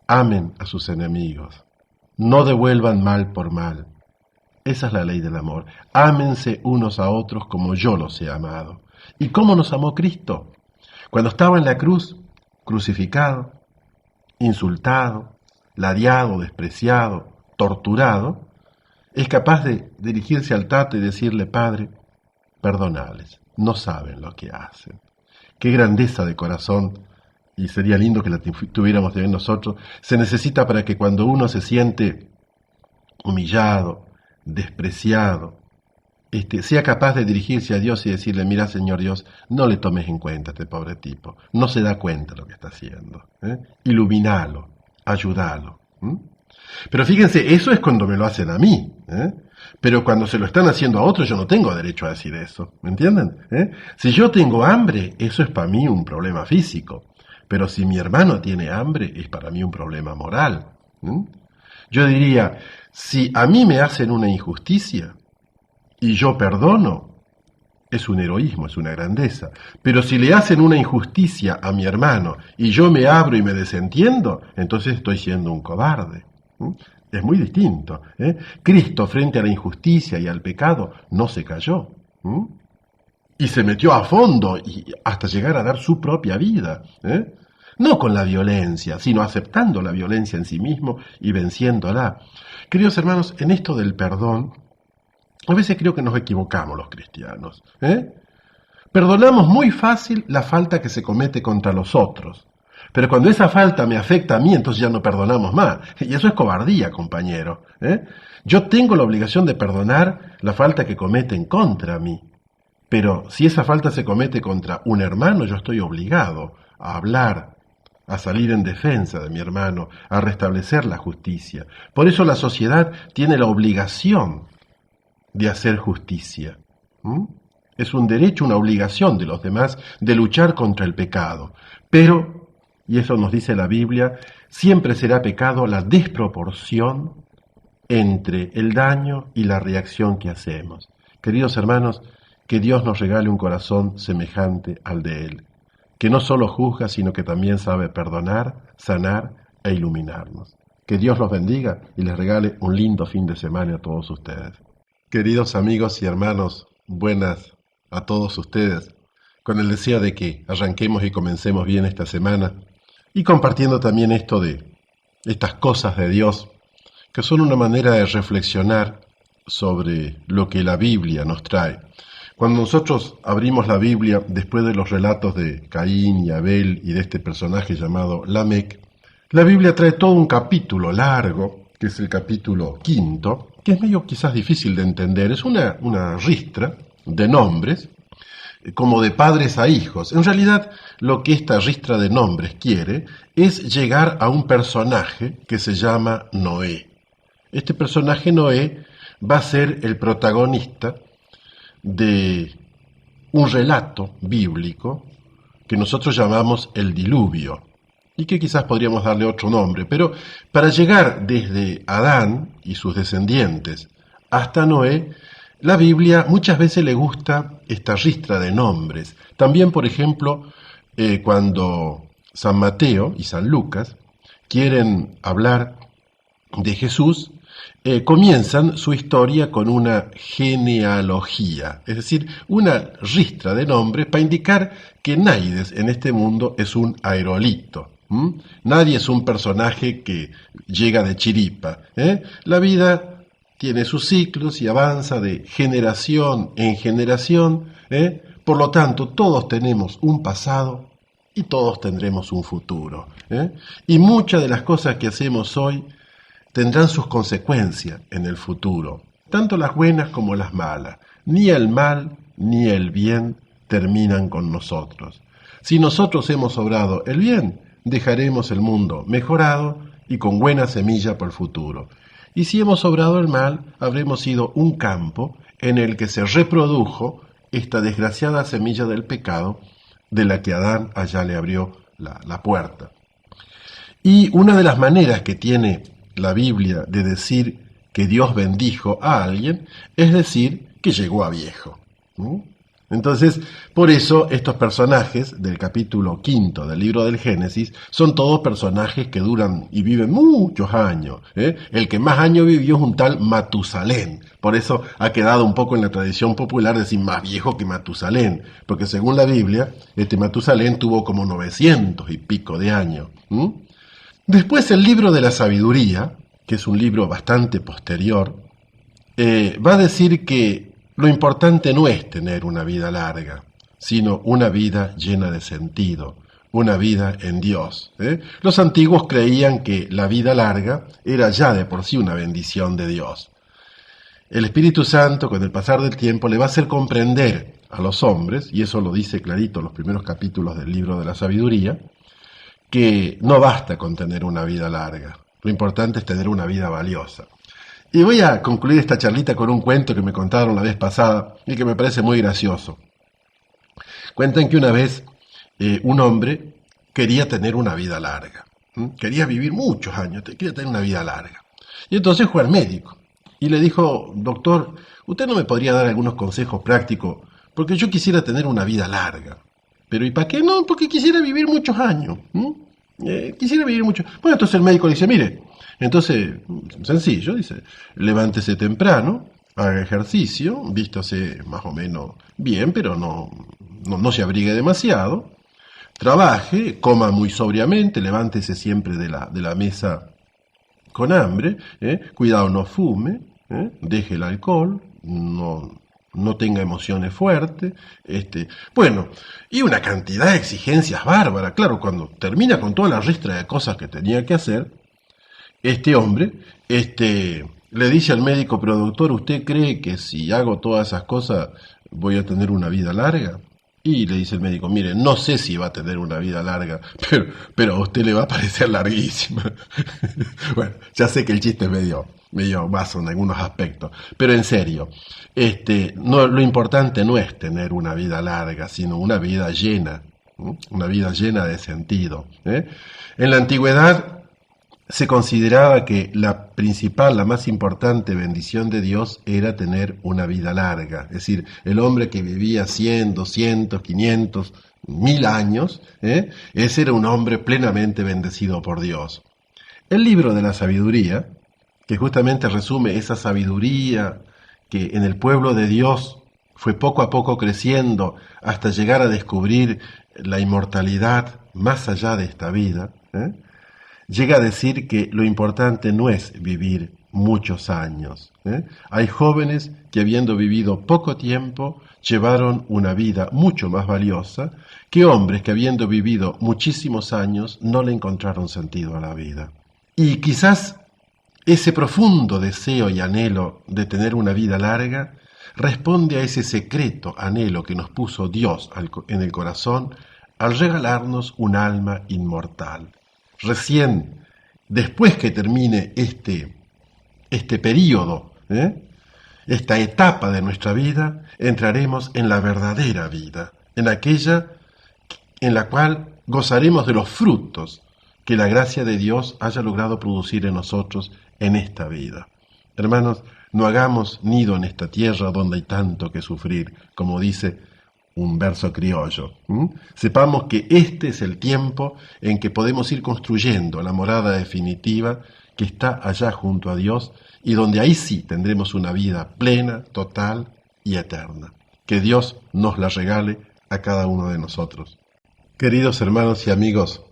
[SPEAKER 1] Amen a sus enemigos. No devuelvan mal por mal. Esa es la ley del amor. Ámense unos a otros como yo los he amado. ¿Y cómo nos amó Cristo? Cuando estaba en la cruz, crucificado, insultado, ladeado, despreciado, torturado, es capaz de dirigirse al Tato y decirle: Padre, perdonales, no saben lo que hacen. Qué grandeza de corazón, y sería lindo que la tuviéramos también nosotros, se necesita para que cuando uno se siente humillado, despreciado, sea capaz de dirigirse a Dios y decirle: mira, Señor Dios, no le tomes en cuenta a este pobre tipo, no se da cuenta de lo que está haciendo. Iluminalo, ayúdalo. Pero fíjense, eso es cuando me lo hacen a mí. Pero cuando se lo están haciendo a otros, yo no tengo derecho a decir eso. ¿Me entienden? Si yo tengo hambre, eso es para mí un problema físico. Pero si mi hermano tiene hambre, es para mí un problema moral. Yo diría, si a mí me hacen una injusticia y yo perdono, es un heroísmo, es una grandeza. Pero si le hacen una injusticia a mi hermano y yo me abro y me desentiendo, entonces estoy siendo un cobarde. Es muy distinto. Cristo, frente a la injusticia y al pecado, no se cayó. Y se metió a fondo y hasta llegar a dar su propia vida. No con la violencia, sino aceptando la violencia en sí mismo y venciéndola. Queridos hermanos, en esto del perdón, a veces creo que nos equivocamos los cristianos. Perdonamos muy fácil la falta que se comete contra los otros. Pero cuando esa falta me afecta a mí, entonces ya no perdonamos más. Y eso es cobardía, compañero. Yo tengo la obligación de perdonar la falta que cometen contra mí. Pero si esa falta se comete contra un hermano, yo estoy obligado a hablar, a salir en defensa de mi hermano, a restablecer la justicia. Por eso la sociedad tiene la obligación de hacer justicia. Es un derecho, una obligación de los demás de luchar contra el pecado. Pero, y eso nos dice la Biblia, siempre será pecado la desproporción entre el daño y la reacción que hacemos. Queridos hermanos, que Dios nos regale un corazón semejante al de Él, que no solo juzga, sino que también sabe perdonar, sanar e iluminarnos. Que Dios los bendiga y les regale un lindo fin de semana a todos ustedes. Queridos amigos y hermanos, buenas a todos ustedes, con el deseo de que arranquemos y comencemos bien esta semana y compartiendo también esto de estas cosas de Dios, que son una manera de reflexionar sobre lo que la Biblia nos trae. Cuando nosotros abrimos la Biblia, después de los relatos de Caín y Abel y de este personaje llamado Lamec, La Biblia trae todo un capítulo largo, que es el capítulo 5, que es medio quizás difícil de entender. Es una ristra de nombres, como de padres a hijos. En realidad, lo que esta ristra de nombres quiere es llegar a un personaje que se llama Noé. Este personaje Noé va a ser el protagonista de un relato bíblico que nosotros llamamos el diluvio, y que quizás podríamos darle otro nombre, pero para llegar desde Adán y sus descendientes hasta Noé, la Biblia muchas veces le gusta esta ristra de nombres. También, por ejemplo, cuando San Mateo y San Lucas quieren hablar de Jesús, comienzan su historia con una genealogía, es decir, una ristra de nombres para indicar que nadie en este mundo es un aerolito. Nadie es un personaje que llega de chiripa. La vida tiene sus ciclos y avanza de generación en generación. Por lo tanto, todos tenemos un pasado y todos tendremos un futuro. Y muchas de las cosas que hacemos hoy tendrán sus consecuencias en el futuro, tanto las buenas como las malas. Ni el mal ni el bien terminan con nosotros. Si nosotros hemos obrado el bien, dejaremos el mundo mejorado y con buena semilla para el futuro. Y si hemos obrado el mal, habremos sido un campo en el que se reprodujo esta desgraciada semilla del pecado de la que Adán allá le abrió la puerta. Y una de las maneras que tiene la Biblia de decir que Dios bendijo a alguien es decir que llegó a viejo. Entonces, por eso estos personajes del capítulo 5 del libro del Génesis son todos personajes que duran y viven muchos años. El que más años vivió es un tal Matusalén. Por eso ha quedado un poco en la tradición popular decir más viejo que Matusalén, porque según la Biblia, este Matusalén tuvo como 900 y pico de años. Después el libro de la sabiduría, que es un libro bastante posterior, va a decir que lo importante no es tener una vida larga, sino una vida llena de sentido, una vida en Dios. Los antiguos creían que la vida larga era ya de por sí una bendición de Dios. El Espíritu Santo, con el pasar del tiempo, le va a hacer comprender a los hombres, y eso lo dice clarito en los primeros capítulos del libro de la sabiduría, que no basta con tener una vida larga, lo importante es tener una vida valiosa. Y voy a concluir esta charlita con un cuento que me contaron la vez pasada y que me parece muy gracioso. Cuentan que una vez un hombre quería tener una vida larga, quería vivir muchos años, quería tener una vida larga. Y entonces fue al médico y le dijo: doctor, ¿usted no me podría dar algunos consejos prácticos? Porque yo quisiera tener una vida larga. Pero ¿y para qué no? Porque quisiera vivir muchos años. Quisiera vivir mucho. Bueno, entonces el médico le dice: mire, entonces, sencillo, dice, levántese temprano, haga ejercicio, vístase más o menos bien, pero no se abrigue demasiado, trabaje, coma muy sobriamente, levántese siempre de la mesa con hambre, cuidado, no fume, deje el alcohol, no tenga emociones fuertes, bueno, y una cantidad de exigencias bárbaras. Claro, cuando termina con toda la ristra de cosas que tenía que hacer, este hombre, le dice al médico: pero doctor, ¿usted cree que si hago todas esas cosas voy a tener una vida larga? Y le dice el médico: mire, no sé si va a tener una vida larga, pero a usted le va a parecer larguísima. Bueno, ya sé que el chiste es medio vaso en algunos aspectos, pero en serio, lo importante no es tener una vida larga, sino una vida llena, una vida llena de sentido. En la antigüedad se consideraba que la más importante bendición de Dios era tener una vida larga. Es decir, el hombre que vivía 100, 200, 500, 1000 años, ese era un hombre plenamente bendecido por Dios. El libro de la sabiduría, que justamente resume esa sabiduría que en el pueblo de Dios fue poco a poco creciendo hasta llegar a descubrir la inmortalidad más allá de esta vida, llega a decir que lo importante no es vivir muchos años. Hay jóvenes que habiendo vivido poco tiempo llevaron una vida mucho más valiosa que hombres que habiendo vivido muchísimos años no le encontraron sentido a la vida. Y quizás ese profundo deseo y anhelo de tener una vida larga responde a ese secreto anhelo que nos puso Dios en el corazón al regalarnos un alma inmortal. Recién, después que termine este período, esta etapa de nuestra vida, entraremos en la verdadera vida, en aquella en la cual gozaremos de los frutos que la gracia de Dios haya logrado producir en nosotros en esta vida. Hermanos, no hagamos nido en esta tierra donde hay tanto que sufrir, como dice un verso criollo. Sepamos que este es el tiempo en que podemos ir construyendo la morada definitiva que está allá junto a Dios y donde ahí sí tendremos una vida plena, total y eterna. Que Dios nos la regale a cada uno de nosotros. Queridos hermanos y amigos,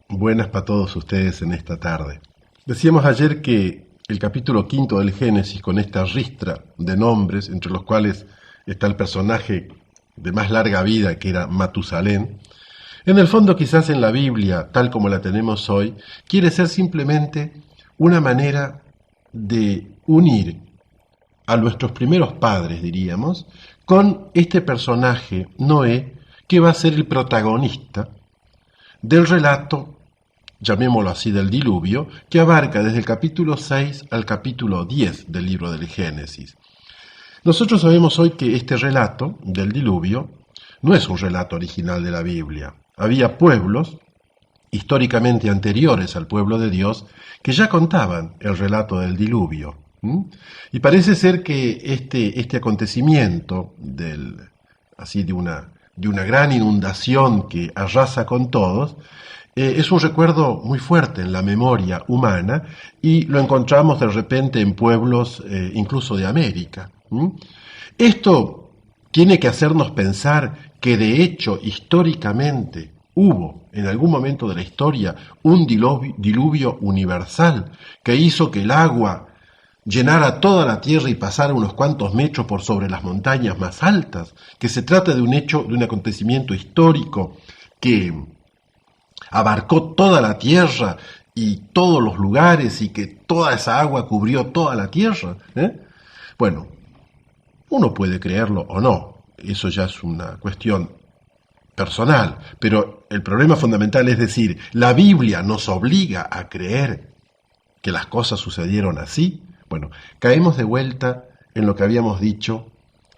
[SPEAKER 1] buenas para todos ustedes en esta tarde. Decíamos ayer que el capítulo 5 del Génesis, con esta ristra de nombres, entre los cuales está el personaje de más larga vida que era Matusalén, en el fondo quizás en la Biblia, tal como la tenemos hoy, quiere ser simplemente una manera de unir a nuestros primeros padres, diríamos, con este personaje, Noé, que va a ser el protagonista del relato, llamémoslo así, del diluvio, que abarca desde el capítulo 6 al capítulo 10 del libro del Génesis. Nosotros sabemos hoy que este relato del diluvio no es un relato original de la Biblia. Había pueblos históricamente anteriores al pueblo de Dios que ya contaban el relato del diluvio. Y parece ser que este acontecimiento de una gran inundación que arrasa con todos, es un recuerdo muy fuerte en la memoria humana y lo encontramos de repente en pueblos incluso de América. Esto tiene que hacernos pensar que de hecho históricamente hubo en algún momento de la historia un diluvio universal que hizo que el agua llenara toda la tierra y pasara unos cuantos metros por sobre las montañas más altas, que se trata de un hecho, de un acontecimiento histórico que abarcó toda la tierra y todos los lugares y que toda esa agua cubrió toda la tierra. Bueno, uno puede creerlo o no, eso ya es una cuestión personal, pero el problema fundamental es decir, la Biblia nos obliga a creer que las cosas sucedieron así. Bueno, caemos de vuelta en lo que habíamos dicho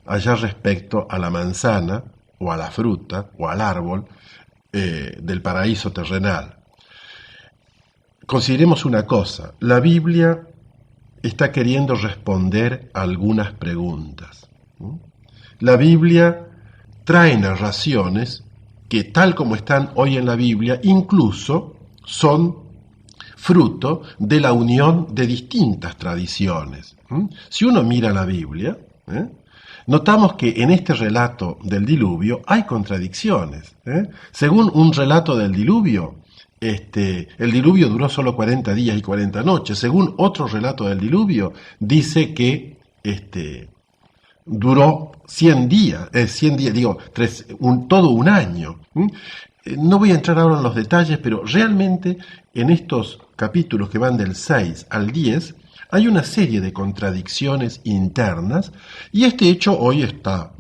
[SPEAKER 1] allá respecto a la manzana o a la fruta o al árbol del paraíso terrenal. Consideremos una cosa, la Biblia está queriendo responder a algunas preguntas. La Biblia trae narraciones que tal como están hoy en la Biblia, incluso son fruto de la unión de distintas tradiciones. Si uno mira la Biblia, notamos que en este relato del diluvio hay contradicciones. Según un relato del diluvio, el diluvio duró solo 40 días y 40 noches. Según otro relato del diluvio, dice que duró 100 días, todo un año. No voy a entrar ahora en los detalles, pero realmente en estos capítulos que van del 6 al 10 hay una serie de contradicciones internas y este hecho hoy está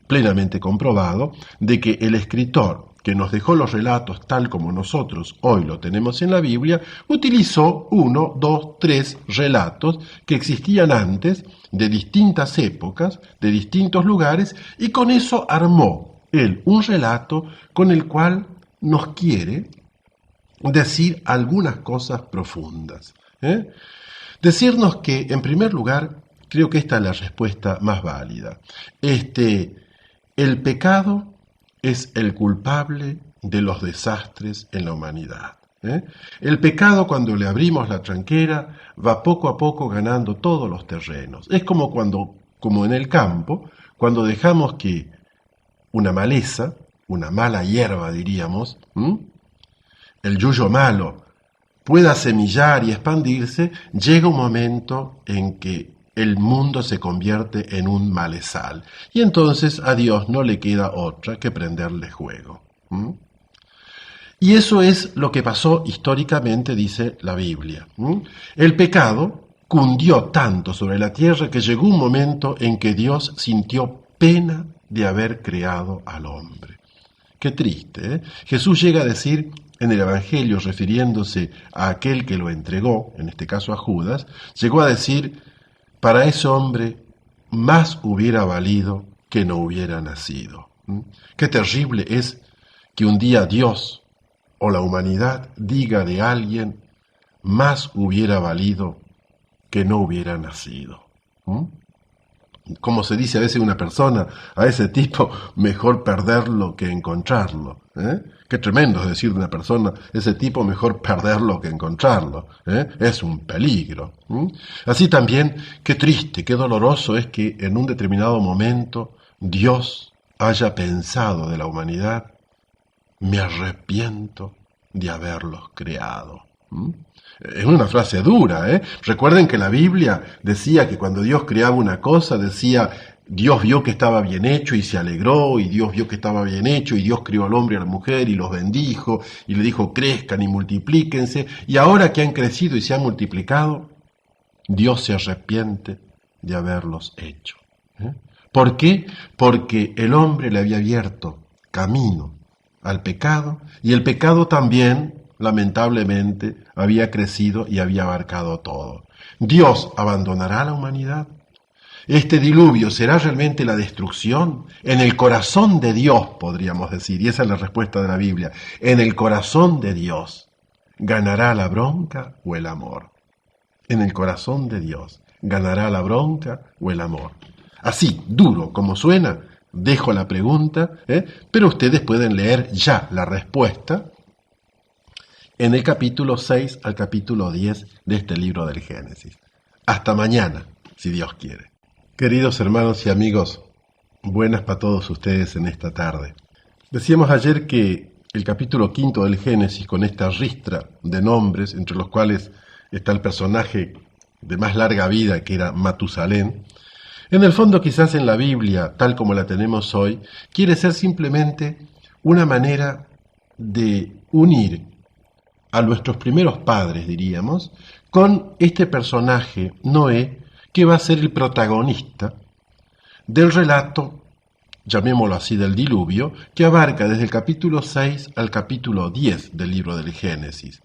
[SPEAKER 1] plenamente comprobado de que el escritor que nos dejó los relatos tal como nosotros hoy lo tenemos en la Biblia, utilizó 1, 2, 3 relatos que existían antes de distintas épocas, de distintos lugares, y con eso armó él un relato con el cual nos quiere decir algunas cosas profundas. Decirnos que, en primer lugar, creo que esta es la respuesta más válida. El pecado es el culpable de los desastres en la humanidad. El pecado, cuando le abrimos la tranquera, va poco a poco ganando todos los terrenos. Es como en el campo, cuando dejamos que una maleza, una mala hierba diríamos, el yuyo malo, pueda semillar y expandirse, llega un momento en que el mundo se convierte en un malezal. Y entonces a Dios no le queda otra que prenderle juego. Y eso es lo que pasó históricamente, dice la Biblia. El pecado cundió tanto sobre la tierra que llegó un momento en que Dios sintió pena de haber creado al hombre. Qué triste, ¿eh? Jesús llega a decir en el Evangelio, refiriéndose a aquel que lo entregó, en este caso a Judas, llegó a decir, para ese hombre más hubiera valido que no hubiera nacido. Qué terrible es que un día Dios o la humanidad diga de alguien, más hubiera valido que no hubiera nacido. Como se dice a veces una persona, a ese tipo mejor perderlo que encontrarlo. Qué tremendo es decir de una persona, ese tipo mejor perderlo que encontrarlo. Es un peligro. Así también, qué triste, qué doloroso es que en un determinado momento Dios haya pensado de la humanidad, me arrepiento de haberlos creado. Es una frase dura, ¿eh? Recuerden que la Biblia decía que cuando Dios creaba una cosa, decía, Dios vio que estaba bien hecho y se alegró, y Dios vio que estaba bien hecho, y Dios crió al hombre y a la mujer y los bendijo, y le dijo, crezcan y multiplíquense, y ahora que han crecido y se han multiplicado, Dios se arrepiente de haberlos hecho. ¿Por qué? Porque el hombre le había abierto camino al pecado, y el pecado también, lamentablemente, había crecido y había abarcado todo. ¿Dios abandonará a la humanidad? ¿Este diluvio será realmente la destrucción? En el corazón de Dios, podríamos decir, y esa es la respuesta de la Biblia, en el corazón de Dios, ¿ganará la bronca o el amor? En el corazón de Dios, ¿ganará la bronca o el amor? Así, duro como suena, dejo la pregunta, pero ustedes pueden leer ya la respuesta en el capítulo 6 al capítulo 10 de este libro del Génesis. Hasta mañana, si Dios quiere. Queridos hermanos y amigos, buenas para todos ustedes en esta tarde. Decíamos ayer que el capítulo 5 del Génesis, con esta ristra de nombres, entre los cuales está el personaje de más larga vida, que era Matusalén, en el fondo quizás en la Biblia, tal como la tenemos hoy, quiere ser simplemente una manera de unir a nuestros primeros padres, diríamos, con este personaje, Noé, que va a ser el protagonista del relato, llamémoslo así, del diluvio, que abarca desde el capítulo 6 al capítulo 10 del libro del Génesis.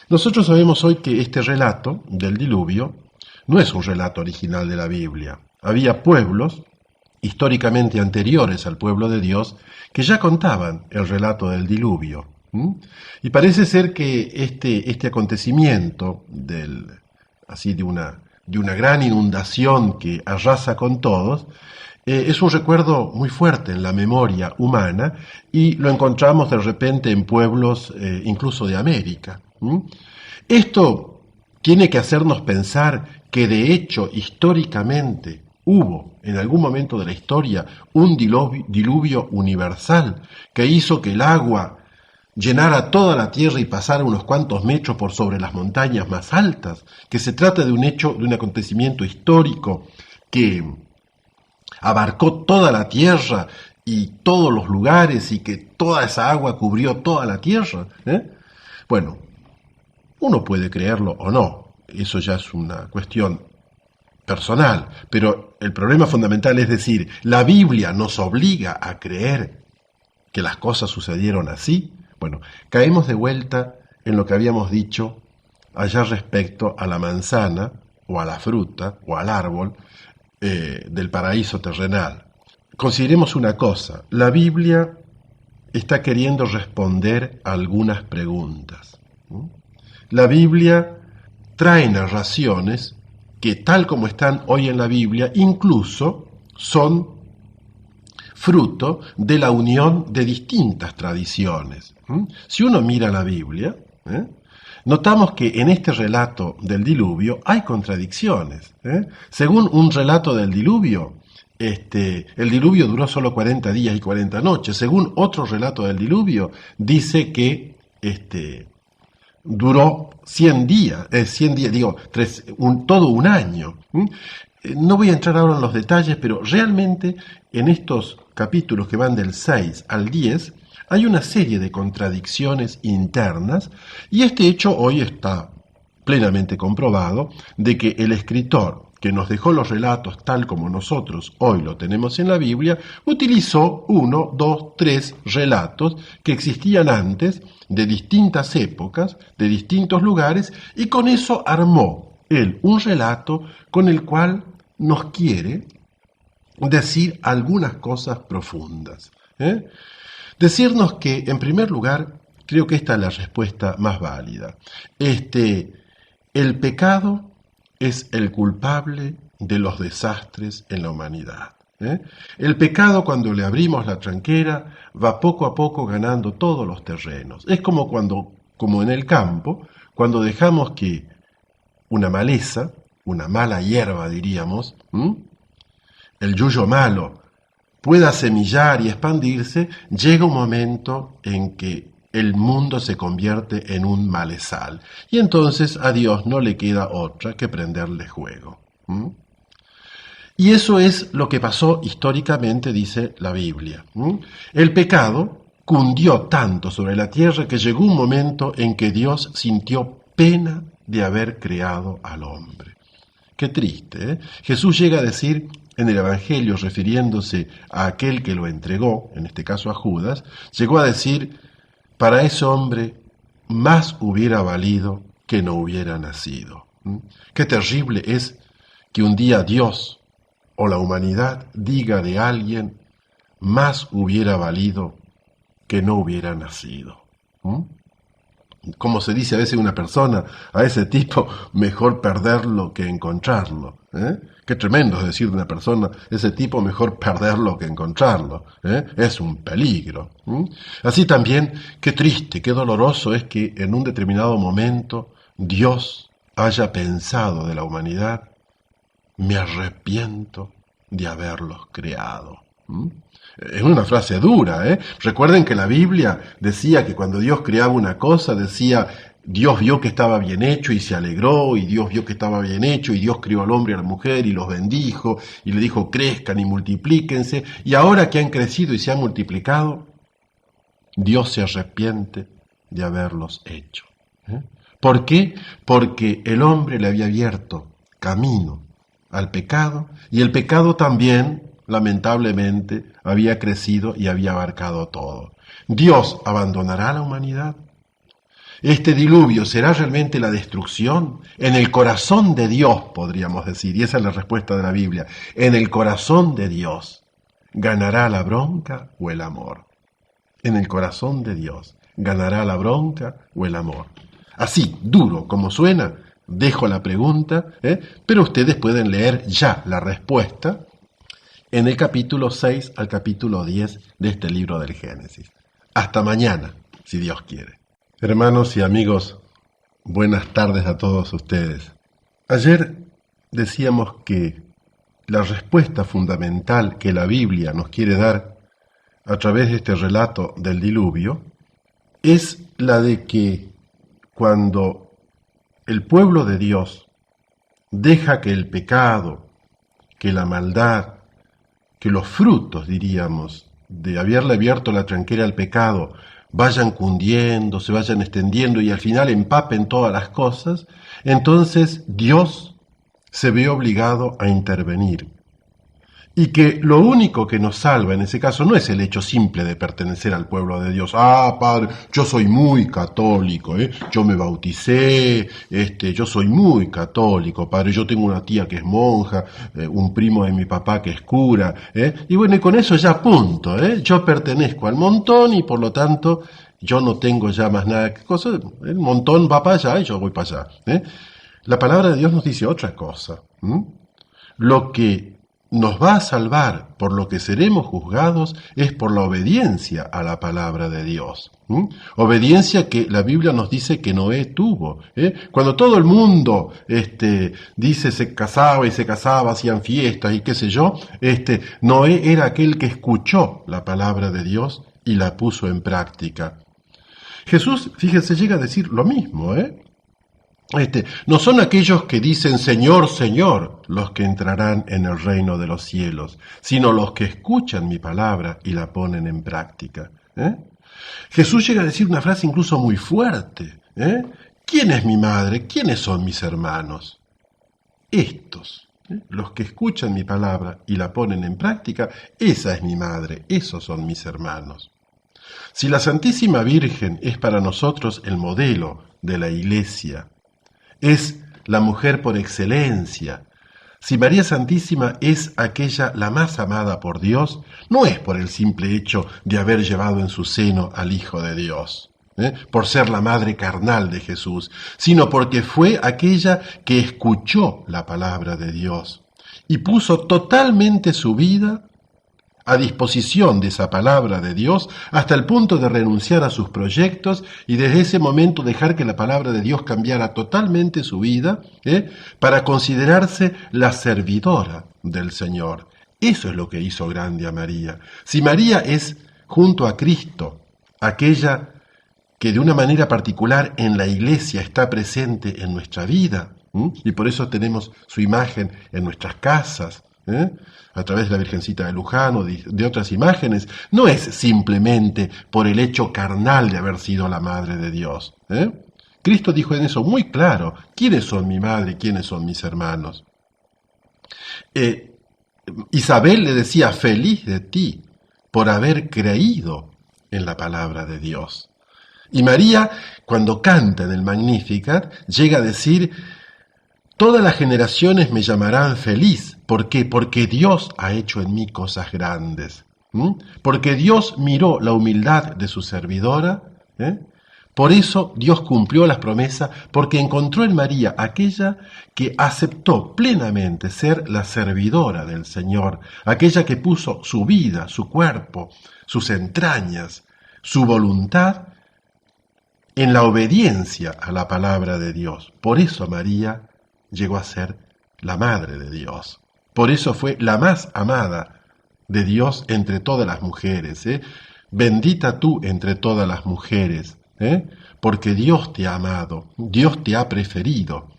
[SPEAKER 1] Nosotros sabemos hoy que este relato del diluvio no es un relato original de la Biblia. Había pueblos, históricamente anteriores al pueblo de Dios, que ya contaban el relato del diluvio. Y parece ser que este acontecimiento de una gran inundación que arrasa con todos, es un recuerdo muy fuerte en la memoria humana y lo encontramos de repente en pueblos incluso de América. Esto tiene que hacernos pensar que de hecho históricamente hubo en algún momento de la historia un diluvio universal que hizo que el agua llenara toda la tierra y pasara unos cuantos metros por sobre las montañas más altas, que se trata de un hecho, de un acontecimiento histórico que abarcó toda la tierra y todos los lugares y que toda esa agua cubrió toda la tierra. Bueno, uno puede creerlo o no, eso ya es una cuestión personal, pero el problema fundamental es decir, la Biblia nos obliga a creer que las cosas sucedieron así. Bueno, caemos de vuelta en lo que habíamos dicho allá respecto a la manzana o a la fruta o al árbol del paraíso terrenal. Consideremos una cosa, la Biblia está queriendo responder a algunas preguntas. La Biblia trae narraciones que tal como están hoy en la Biblia, incluso son fruto de la unión de distintas tradiciones. Si uno mira la Biblia, notamos que en este relato del diluvio hay contradicciones. Según un relato del diluvio, el diluvio duró solo 40 días y 40 noches. Según otro relato del diluvio, dice que duró 100 días, todo un año. No voy a entrar ahora en los detalles, pero realmente en estos capítulos que van del 6 al 10 hay una serie de contradicciones internas y este hecho hoy está plenamente comprobado de que el escritor que nos dejó los relatos tal como nosotros hoy lo tenemos en la Biblia, utilizó 1, 2, 3 relatos que existían antes, de distintas épocas, de distintos lugares, y con eso armó él un relato con el cual nos quiere decir algunas cosas profundas. Decirnos que, en primer lugar, creo que esta es la respuesta más válida. El pecado es el culpable de los desastres en la humanidad. El pecado, cuando le abrimos la tranquera, va poco a poco ganando todos los terrenos. Es como en el campo, cuando dejamos que una maleza, una mala hierba diríamos, el yuyo malo, pueda semillar y expandirse, llega un momento en que el mundo se convierte en un malezal. Y entonces a Dios no le queda otra que prenderle fuego. Y eso es lo que pasó históricamente, dice la Biblia. El pecado cundió tanto sobre la tierra que llegó un momento en que Dios sintió pena de haber creado al hombre. Qué triste, ¿eh? Jesús llega a decir en el Evangelio, refiriéndose a aquel que lo entregó, en este caso a Judas, llegó a decir: para ese hombre más hubiera valido que no hubiera nacido. Qué terrible es que un día Dios o la humanidad diga de alguien: más hubiera valido que no hubiera nacido. Como se dice a veces una persona, a ese tipo mejor perderlo que encontrarlo. Qué tremendo es decir de una persona, ese tipo mejor perderlo que encontrarlo. Es un peligro. Así también, qué triste, qué doloroso es que en un determinado momento Dios haya pensado de la humanidad: me arrepiento de haberlos creado. Es una frase dura, ¿eh? Recuerden que la Biblia decía que cuando Dios creaba una cosa, decía: Dios vio que estaba bien hecho y se alegró, y Dios vio que estaba bien hecho, y Dios crió al hombre y a la mujer y los bendijo, y le dijo: crezcan y multiplíquense, y ahora que han crecido y se han multiplicado, Dios se arrepiente de haberlos hecho. ¿Por qué? Porque el hombre le había abierto camino al pecado, y el pecado también, lamentablemente, había crecido y había abarcado todo. ¿Dios abandonará a la humanidad? ¿Este diluvio será realmente la destrucción? En el corazón de Dios, podríamos decir, y esa es la respuesta de la Biblia. En el corazón de Dios, ¿ganará la bronca o el amor? En el corazón de Dios, ¿ganará la bronca o el amor? Así, duro como suena, dejo la pregunta, pero ustedes pueden leer ya la respuesta en el capítulo 6 al capítulo 10 de este libro del Génesis. Hasta mañana, si Dios quiere. Hermanos y amigos, buenas tardes a todos ustedes. Ayer decíamos que la respuesta fundamental que la Biblia nos quiere dar a través de este relato del diluvio es la de que cuando el pueblo de Dios deja que el pecado, que la maldad, que los frutos, diríamos, de haberle abierto la tranquera al pecado, vayan cundiendo, se vayan extendiendo y al final empapen todas las cosas, entonces Dios se ve obligado a intervenir. Y que lo único que nos salva en ese caso no es el hecho simple de pertenecer al pueblo de Dios. Ah, padre, yo soy muy católico, yo me bauticé, yo soy muy católico, padre, yo tengo una tía que es monja, un primo de mi papá que es cura, y bueno, y con eso ya punto, yo pertenezco al montón y por lo tanto yo no tengo ya más nada que cosa, el montón va para allá y yo voy para allá. La palabra de Dios nos dice otra cosa. Lo que nos va a salvar, por lo que seremos juzgados, es por la obediencia a la palabra de Dios. Obediencia que la Biblia nos dice que Noé tuvo. Cuando todo el mundo dice se casaba, hacían fiestas y qué sé yo, Noé era aquel que escuchó la palabra de Dios y la puso en práctica. Jesús, fíjense, llega a decir lo mismo, ¿eh? No son aquellos que dicen Señor, Señor, los que entrarán en el reino de los cielos, sino los que escuchan mi palabra y la ponen en práctica. Jesús llega a decir una frase incluso muy fuerte. ¿Quién es mi madre? ¿Quiénes son mis hermanos? Estos, los que escuchan mi palabra y la ponen en práctica, esa es mi madre, esos son mis hermanos. Si la Santísima Virgen es para nosotros el modelo de la Iglesia, es la mujer por excelencia, si María Santísima es aquella la más amada por Dios, no es por el simple hecho de haber llevado en su seno al Hijo de Dios, por ser la madre carnal de Jesús, sino porque fue aquella que escuchó la palabra de Dios y puso totalmente su vida a disposición de esa palabra de Dios hasta el punto de renunciar a sus proyectos y desde ese momento dejar que la palabra de Dios cambiara totalmente su vida, para considerarse la servidora del Señor. Eso es lo que hizo grande a María. Si María es, junto a Cristo, aquella que de una manera particular en la Iglesia está presente en nuestra vida, y por eso tenemos su imagen en nuestras casas, a través de la Virgencita de Luján o de otras imágenes, no es simplemente por el hecho carnal de haber sido la Madre de Dios. Cristo dijo en eso muy claro, ¿quiénes son mi madre y quiénes son mis hermanos? Isabel le decía, feliz de ti por haber creído en la palabra de Dios. Y María, cuando canta en el Magnificat, llega a decir, todas las generaciones me llamarán feliz. ¿Por qué? Porque Dios ha hecho en mí cosas grandes. Porque Dios miró la humildad de su servidora. Por eso Dios cumplió las promesas, porque encontró en María aquella que aceptó plenamente ser la servidora del Señor, aquella que puso su vida, su cuerpo, sus entrañas, su voluntad en la obediencia a la palabra de Dios. Por eso María llegó a ser la Madre de Dios. Por eso fue la más amada de Dios entre todas las mujeres. Bendita tú entre todas las mujeres, porque Dios te ha amado, Dios te ha preferido.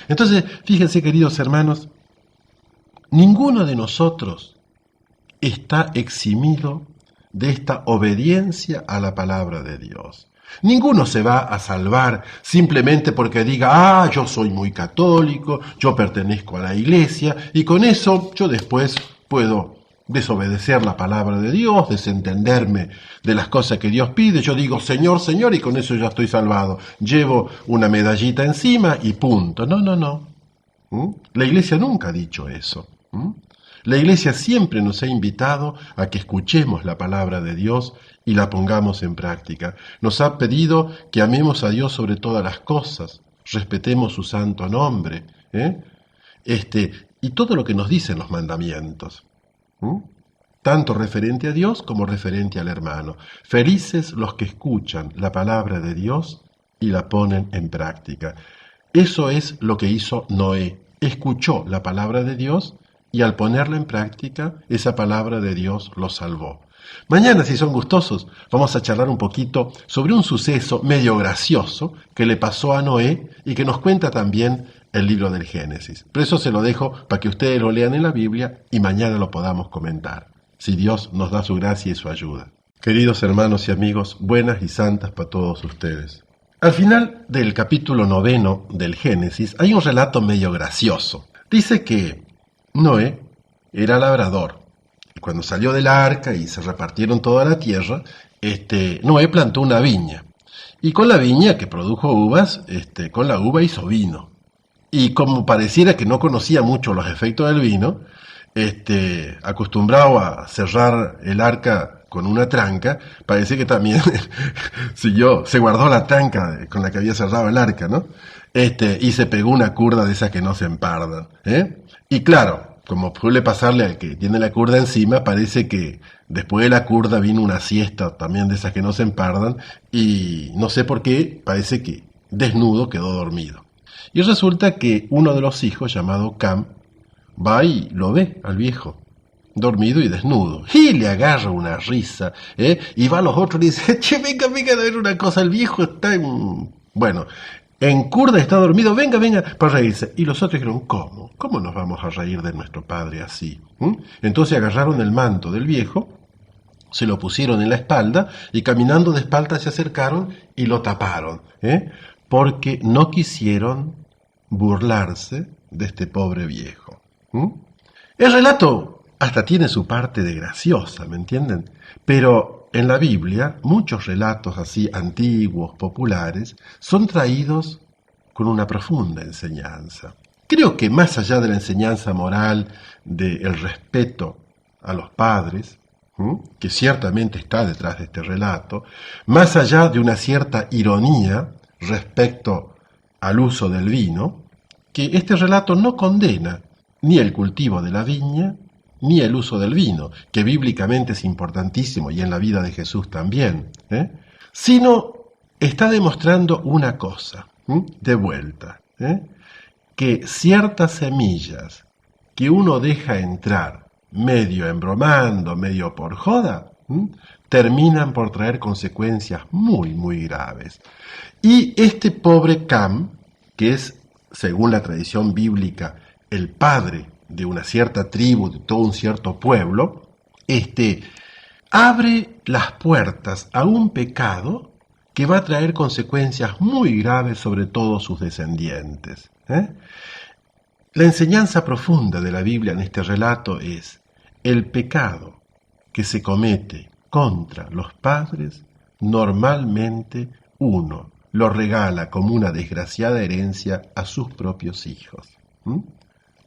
[SPEAKER 1] Entonces, fíjense, queridos hermanos, ninguno de nosotros está eximido de esta obediencia a la palabra de Dios. Ninguno se va a salvar simplemente porque diga, yo soy muy católico, yo pertenezco a la Iglesia, y con eso yo después puedo desobedecer la palabra de Dios, desentenderme de las cosas que Dios pide. Yo digo, Señor, Señor, y con eso ya estoy salvado. Llevo una medallita encima y punto. No. La Iglesia nunca ha dicho eso. La Iglesia siempre nos ha invitado a que escuchemos la palabra de Dios y la pongamos en práctica. Nos ha pedido que amemos a Dios sobre todas las cosas, respetemos su santo nombre, y todo lo que nos dicen los mandamientos, tanto referente a Dios como referente al hermano. Felices los que escuchan la palabra de Dios y la ponen en práctica. Eso es lo que hizo Noé. Escuchó la palabra de Dios y al ponerla en práctica, esa palabra de Dios lo salvó. Mañana, si son gustosos, vamos a charlar un poquito sobre un suceso medio gracioso que le pasó a Noé y que nos cuenta también el libro del Génesis. Pero eso se lo dejo para que ustedes lo lean en la Biblia y mañana lo podamos comentar, si Dios nos da su gracia y su ayuda. Queridos hermanos y amigos, buenas y santas para todos ustedes. Al final del capítulo 9 del Génesis hay un relato medio gracioso. Dice que Noé era labrador. Cuando salió del arca y se repartieron toda la tierra, Noé plantó una viña. Y con la viña que produjo uvas, con la uva hizo vino. Y como pareciera que no conocía mucho los efectos del vino, acostumbrado a cerrar el arca con una tranca, parece que también se guardó la tranca con la que había cerrado el arca, ¿no? Y se pegó una curda de esas que no se empardan, Y claro, como suele pasarle al que tiene la curda encima, parece que después de la curda vino una siesta también de esas que no se empardan, y no sé por qué, parece que desnudo quedó dormido. Y resulta que uno de los hijos, llamado Cam, va y lo ve al viejo, dormido y desnudo. Y le agarra una risa, y va a los otros y dice, che, venga, venga a ver una cosa, el viejo está en... Bueno, en curda, está dormido, venga, venga, para reírse. Y los otros dijeron, ¿cómo? ¿Cómo nos vamos a reír de nuestro padre así? Entonces agarraron el manto del viejo, se lo pusieron en la espalda y caminando de espalda se acercaron y lo taparon, porque no quisieron burlarse de este pobre viejo. El relato hasta tiene su parte de graciosa, ¿me entienden? Pero en la Biblia muchos relatos así antiguos, populares, son traídos con una profunda enseñanza. Creo que más allá de la enseñanza moral del respeto a los padres, que ciertamente está detrás de este relato, más allá de una cierta ironía respecto al uso del vino, que este relato no condena ni el cultivo de la viña, ni el uso del vino, que bíblicamente es importantísimo y en la vida de Jesús también, sino está demostrando una cosa, de vuelta, que ciertas semillas que uno deja entrar, medio embromando, medio por joda, terminan por traer consecuencias muy, muy graves. Y este pobre Cam, que es, según la tradición bíblica, el padre de una cierta tribu, de todo un cierto pueblo, abre las puertas a un pecado que va a traer consecuencias muy graves sobre todos sus descendientes. La enseñanza profunda de la Biblia en este relato es: el pecado que se comete contra los padres, normalmente uno lo regala como una desgraciada herencia a sus propios hijos.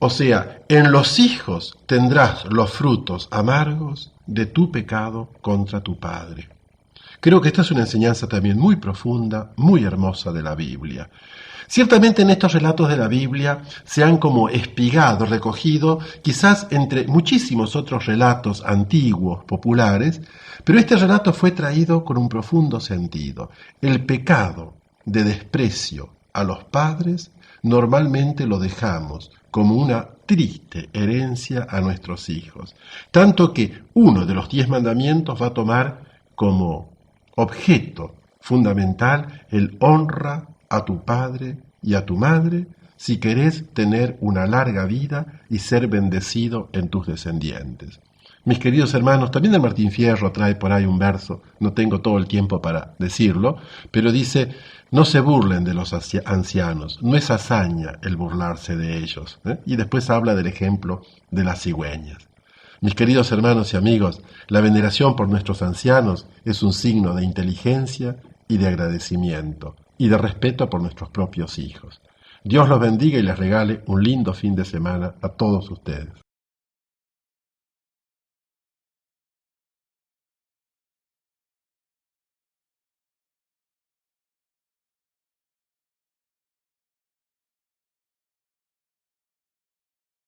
[SPEAKER 1] O sea, en los hijos tendrás los frutos amargos de tu pecado contra tu padre. Creo que esta es una enseñanza también muy profunda, muy hermosa de la Biblia. Ciertamente en estos relatos de la Biblia se han como espigado, recogido, quizás entre muchísimos otros relatos antiguos, populares, pero este relato fue traído con un profundo sentido. El pecado de desprecio a los padres normalmente lo dejamos como una triste herencia a nuestros hijos, tanto que uno de los 10 mandamientos va a tomar como objeto fundamental el honra a tu padre y a tu madre si querés tener una larga vida y ser bendecido en tus descendientes. Mis queridos hermanos, también el Martín Fierro trae por ahí un verso, no tengo todo el tiempo para decirlo, pero dice: no se burlen de los ancianos, no es hazaña el burlarse de ellos. Y después habla del ejemplo de las cigüeñas. Mis queridos hermanos y amigos, la veneración por nuestros ancianos es un signo de inteligencia y de agradecimiento, y de respeto por nuestros propios hijos. Dios los bendiga y les regale un lindo fin de semana a todos ustedes.